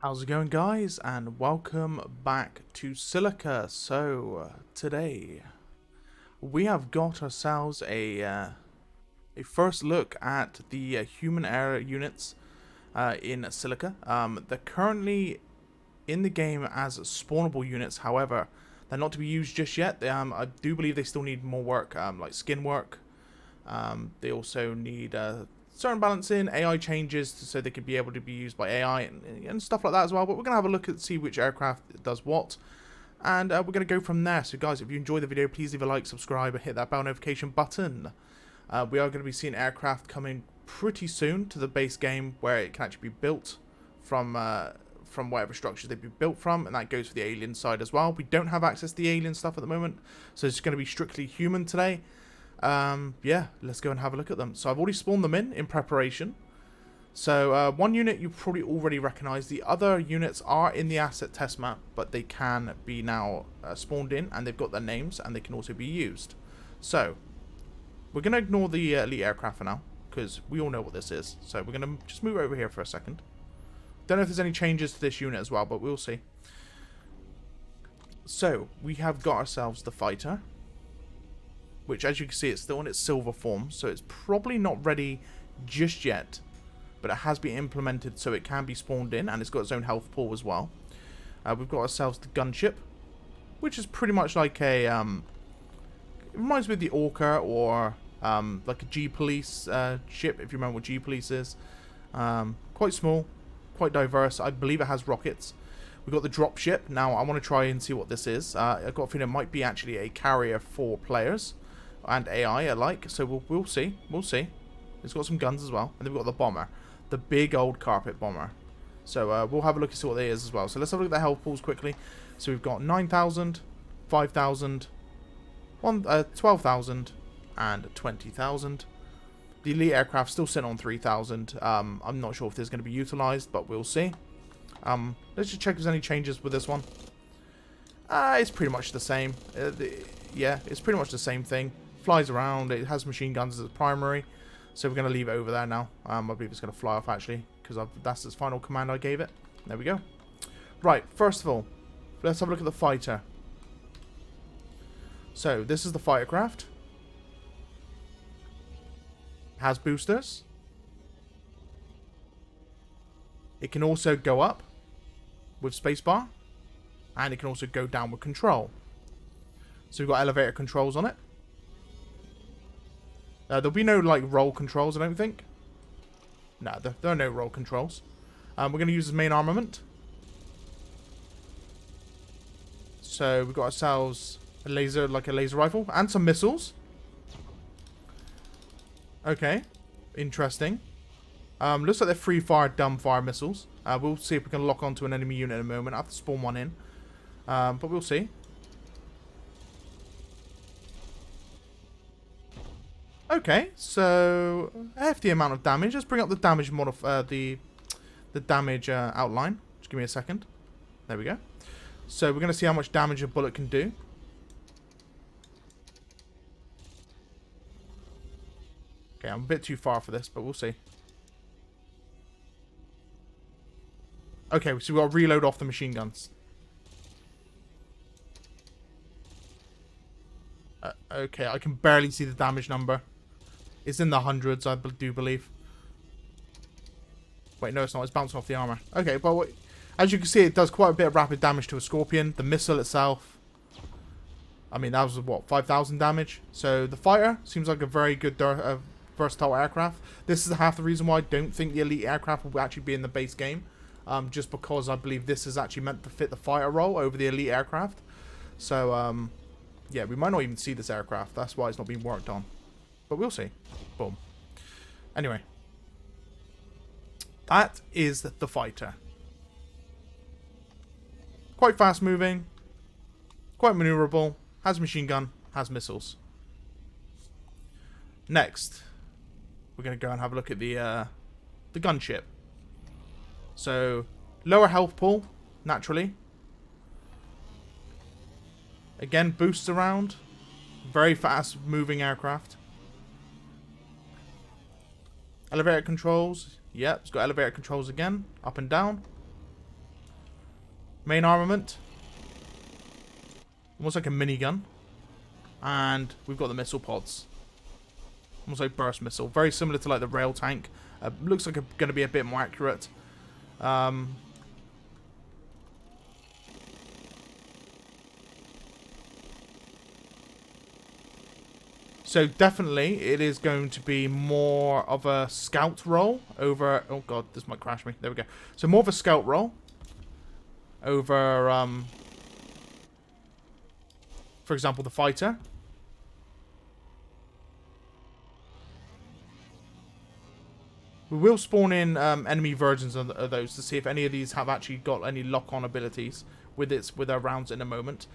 How's it going, guys, and welcome back to Silica. So today we have got ourselves a first look at the human era units in Silica. They're currently in the game as spawnable units. However, they're not to be used just yet. I do believe they still need more work, like skin work. They also need certain balancing, AI changes so they could be able to be used by AI and stuff like that as well. But we're going to have a look at see which aircraft does what. And we're going to go from there. So guys, if you enjoyed the video, please leave a like, subscribe, and hit that bell notification button. We are going to be seeing aircraft coming pretty soon to the base game where it can actually be built from whatever structures they've been built from. And that goes for the alien side as well. We don't have access to the alien stuff at the moment. So it's going to be strictly human today. Yeah, let's go and have a look at them. So I've already spawned them in preparation. So one unit you probably already recognize. The other units are in the asset test map, but they can be now spawned in, and they've got their names, and they can also be used. So we're going to ignore the elite aircraft for now, because we all know what this is. So we're going to just move over here for a second. Don't know if there's any changes to this unit as well, but we'll see. So we have got ourselves the fighter, which, as you can see, it's still in its silver form, so it's probably not ready just yet, but it has been implemented so it can be spawned in, and it's got its own health pool as well. We've got ourselves the gunship, which is pretty much like a, it reminds me of the Orca or like a G-Police ship, if you remember what G-Police is. Quite small, quite diverse. I believe it has rockets. We've got the dropship. Now, I want to try and see what this is. I've got a feeling it might be actually a carrier for players and AI alike, so we'll see. We'll see. It's got some guns as well, and then we've got the bomber, the big old carpet bomber. So we'll have a look and see what it is as well. So let's have a look at the health pools quickly. So we've got 9,000, 5,000, 12,000, and 20,000. The elite aircraft still sitting on 3,000. I'm not sure if this is going to be utilized, but we'll see. Let's just check if there's any changes with this one. It's pretty much the same. Yeah, it's pretty much the same thing. Flies around. It has machine guns as a primary. So we're going to leave it over there now. I believe it's going to fly off, actually, because that's its final command I gave it. There we go. Right, first of all, let's have a look at the fighter. So, this is the fighter craft. It has boosters. It can also go up with spacebar, and it can also go down with control. So we've got elevator controls on it. There'll be no like roll controls, I don't think. No, there are no roll controls. We're going to use the main armament. So we've got ourselves a laser, like a laser rifle, and some missiles. Okay, interesting. Looks like they're free fire, dumb fire missiles. We'll see if we can lock onto an enemy unit in a moment. I have to spawn one in. But we'll see. Okay, so a hefty amount of damage. Let's bring up the damage the damage outline. Just give me a second. There we go. So we're going to see how much damage a bullet can do. Okay, I'm a bit too far for this, but we'll see. Okay, so we've got to reload off the machine guns. Okay, I can barely see the damage number. It's in the hundreds, I do believe. Wait, no, it's not. It's bouncing off the armor. Okay, but as you can see, it does quite a bit of rapid damage to a Scorpion. The missile itself, I mean, that was, what, 5,000 damage? So the fighter seems like a very good, versatile aircraft. This is half the reason why I don't think the elite aircraft will actually be in the base game. Just because I believe this is actually meant to fit the fighter role over the elite aircraft. So, yeah, we might not even see this aircraft. That's why it's not being worked on. But we'll see. Boom. Anyway. That is the fighter. Quite fast moving. Quite maneuverable. Has a machine gun. Has missiles. Next. We're going to go and have a look at the gunship. So, lower health pool. Naturally. Again, boosts around. Very fast moving aircraft. Elevator controls. Yep, it's got elevator controls again. Up and down. Main armament. Almost like a minigun. And we've got the missile pods. Almost like burst missile. Very similar to like the rail tank. Looks like going to be a bit more accurate. So definitely it is going to be more of a scout role over... Oh god, this might crash me. There we go. So more of a scout role over, for example, the fighter. We will spawn in enemy versions of those to see if any of these have actually got any lock-on abilities with our rounds in a moment.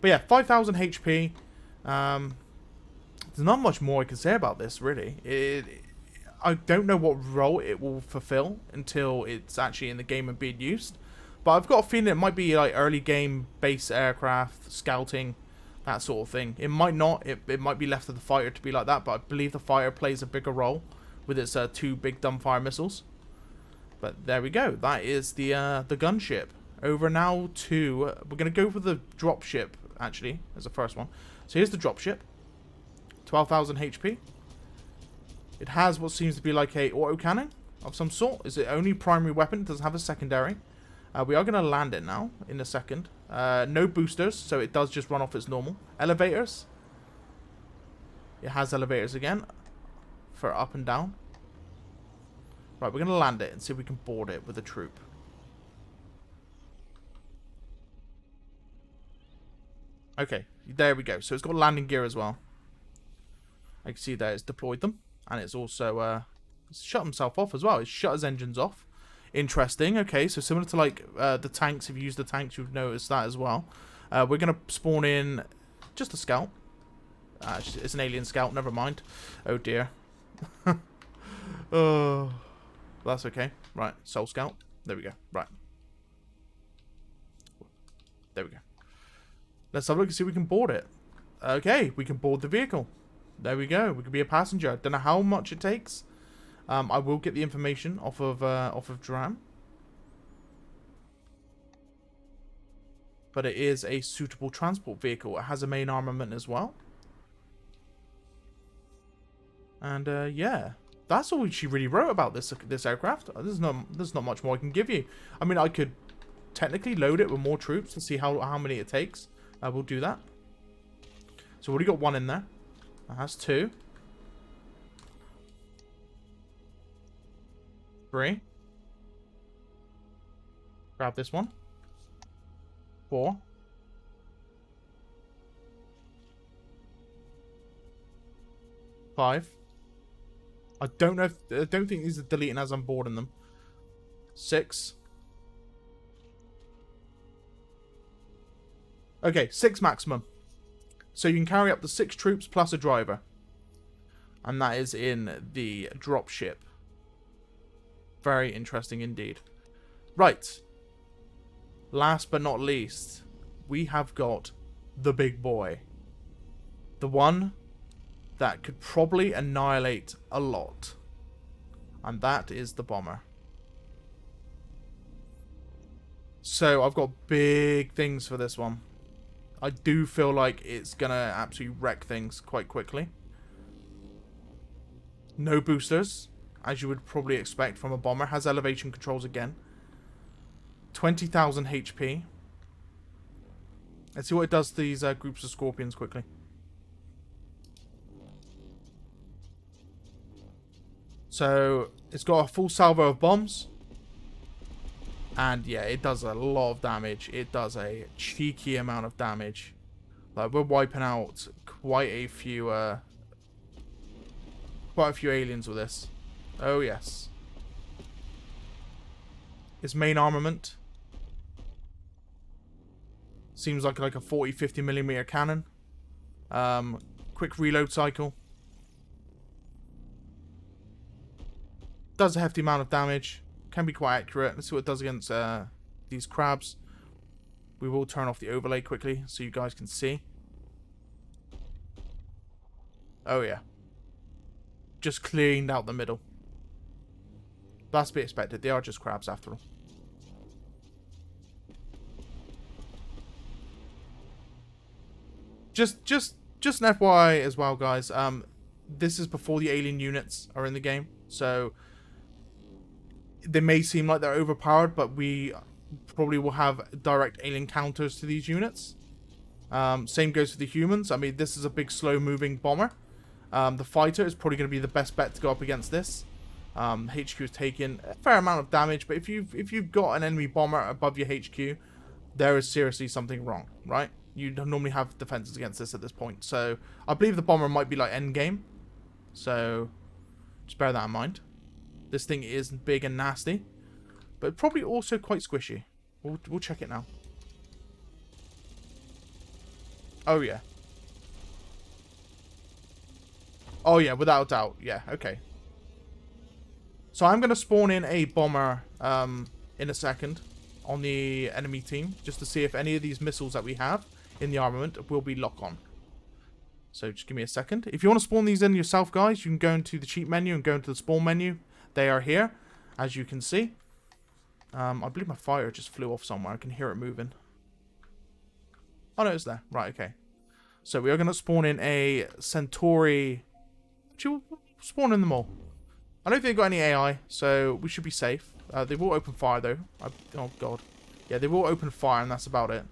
But yeah, 5,000 HP. There's not much more I can say about this, really. I don't know what role it will fulfill until it's actually in the game and being used. But I've got a feeling it might be like early game base aircraft, scouting, that sort of thing. It might not. It might be left to the fighter to be like that, but I believe the fighter plays a bigger role with its 2 big dumbfire missiles. But there we go. That is the gunship. Over now to... we're going to go for the dropship, actually, as the first one. So here's the dropship. 12,000 HP. It has what seems to be like a autocannon of some sort. Is it only primary weapon? It doesn't have a secondary. We are going to land it now in a second. No boosters, so it does just run off its normal. Elevators. It has elevators again for up and down. Right, we're going to land it and see if we can board it with a troop. Okay, there we go. So it's got landing gear as well. I can see that it's deployed them. And it's also it's shut himself off as well. It's shut his engines off. Interesting. Okay, so similar to like the tanks. If you use the tanks, you've noticed that as well. We're going to spawn in just a scout. It's an alien scout. Never mind. Oh, dear. Oh, that's okay. Right, Soul Scout. There we go. Right. There we go. Let's have a look and see if we can board it. Okay, we can board the vehicle. There we go. We can be a passenger. Don't know how much it takes. I will get the information off of Dram. But it is a suitable transport vehicle. It has a main armament as well. And yeah, that's all she really wrote about this aircraft. There's not much more I can give you. I mean, I could technically load it with more troops to see how many it takes. We'll do that. So we've already got 1 in there. That has 2. 3. Grab this one. 4. 5. I don't think these are deleting as I'm boarding them. 6. Okay, 6 maximum. So you can carry up to 6 troops plus a driver. And that is in the dropship. Very interesting indeed. Right. Last but not least, we have got the big boy. The one that could probably annihilate a lot. And that is the bomber. So I've got big things for this one. I do feel like it's going to absolutely wreck things quite quickly. No boosters, as you would probably expect from a bomber. Has elevation controls again. 20,000 HP. Let's see what it does to these groups of scorpions quickly. So, it's got a full salvo of bombs. And yeah, it does a lot of damage. It does a cheeky amount of damage. Like, we're wiping out quite a few aliens with this. Oh yes. Its main armament seems like a 40-50mm cannon. Quick reload cycle. Does a hefty amount of damage. Can be quite accurate. Let's see what it does against these crabs. We will turn off the overlay quickly so you guys can see. Oh yeah. Just cleaned out the middle. That's to be expected. They are just crabs after all. Just an FYI as well, guys. This is before the alien units are in the game, so they may seem like they're overpowered, but we probably will have direct alien counters to these units. Same goes for the humans. I mean, this is a big slow-moving bomber. The fighter is probably going to be the best bet to go up against this. HQ is taking a fair amount of damage, but if you've got an enemy bomber above your HQ, there is seriously something wrong, right? You normally have defenses against this at this point. So I believe the bomber might be like endgame. So just bear that in mind. This thing is big and nasty, but probably also quite squishy. We'll check it now. Oh yeah. Oh yeah, without a doubt. Yeah, okay. So I'm going to spawn in a bomber in a second on the enemy team, just to see if any of these missiles that we have in the armament will be lock-on. So just give me a second. If you want to spawn these in yourself, guys, you can go into the cheat menu and go into the spawn menu. They are here, as you can see. I believe my fire just flew off somewhere. I can hear it moving. Oh, no, it's there. Right, okay. So we are going to spawn in a Centauri. Actually, we'll spawn in them all. I don't think they've got any AI, so we should be safe. They will open fire, though. Oh, God. Yeah, they will open fire, and that's about it.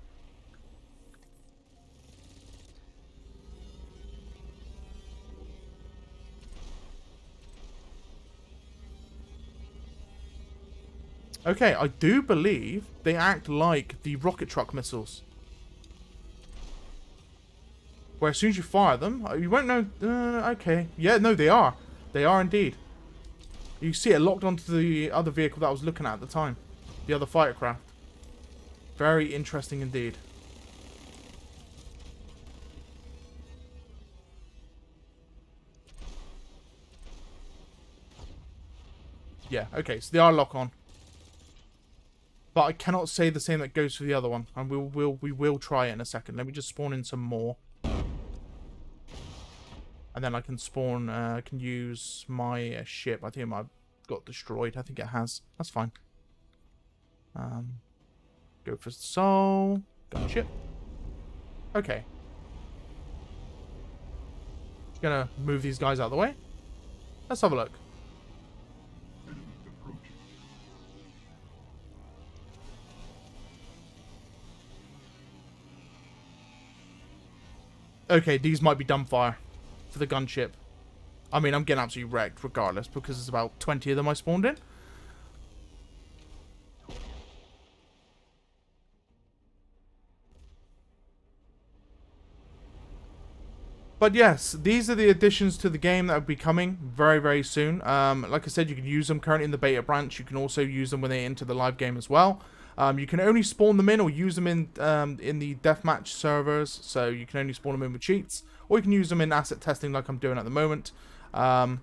Okay, I do believe they act like the rocket truck missiles. Where as soon as you fire them, you won't know... okay. Yeah, no, they are. They are indeed. You see it locked onto the other vehicle that I was looking at the time. The other fighter craft. Very interesting indeed. Yeah, okay, so they are lock-on. But I cannot say the same that goes for the other one. And we will try it in a second. Let me just spawn in some more. And then I can spawn, I can use my ship. I think it might have got destroyed. I think it has. That's fine. Go for soul. Gunship. Okay. Gonna move these guys out of the way. Let's have a look. Okay, these might be dumbfire for the gunship. I mean, I'm getting absolutely wrecked regardless because there's about 20 of them I spawned in. But yes, these are the additions to the game that will be coming very, very soon. Like I said, you can use them currently in the beta branch. You can also use them when they enter the live game as well. You can only spawn them in or use them in the deathmatch servers. So you can only spawn them in with cheats. Or you can use them in asset testing like I'm doing at the moment. But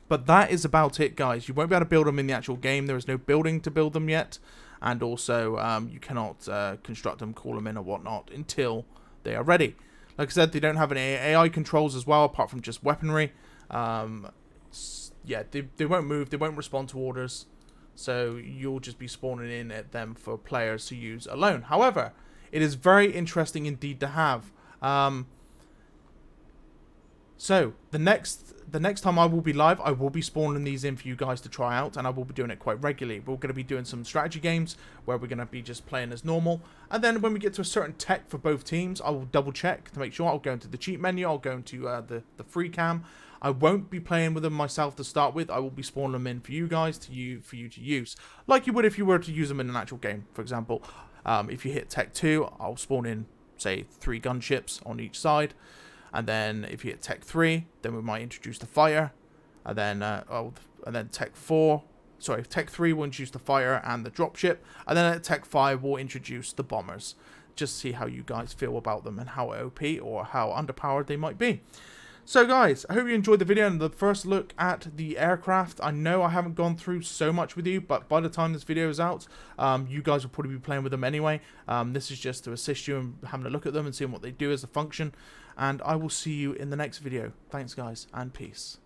that is about it, guys. You won't be able to build them in the actual game. There is no building to build them yet. And also, you cannot construct them, call them in or whatnot until they are ready. Like I said, they don't have any AI controls as well, apart from just weaponry. Yeah, they won't move. They won't respond to orders. So you'll just be spawning in at them for players to use alone. However, it is very interesting indeed to have. So the next time I will be live, I will be spawning these in for you guys to try out, and I will be doing it quite regularly. We're going to be doing some strategy games where we're going to be just playing as normal, and then when we get to a certain tech for both teams, I will double check to make sure. I'll go into the cheat menu, I'll go into the free cam. I won't be playing with them myself to start with. I will be spawning them in for you guys for you to use, like you would if you were to use them in an actual game. For example, if you hit Tech 2, I'll spawn in, say, 3 gunships on each side. And then if you hit Tech 3, then we might introduce the fire. And then Tech 4, sorry, Tech 3 will introduce the fire and the dropship. And then at Tech 5, we'll introduce the bombers. Just see how you guys feel about them and how OP or how underpowered they might be. So guys, I hope you enjoyed the video and the first look at the aircraft. I know I haven't gone through so much with you, but by the time this video is out, you guys will probably be playing with them anyway. This is just to assist you in having a look at them and seeing what they do as a function. And I will see you in the next video. Thanks guys, and peace.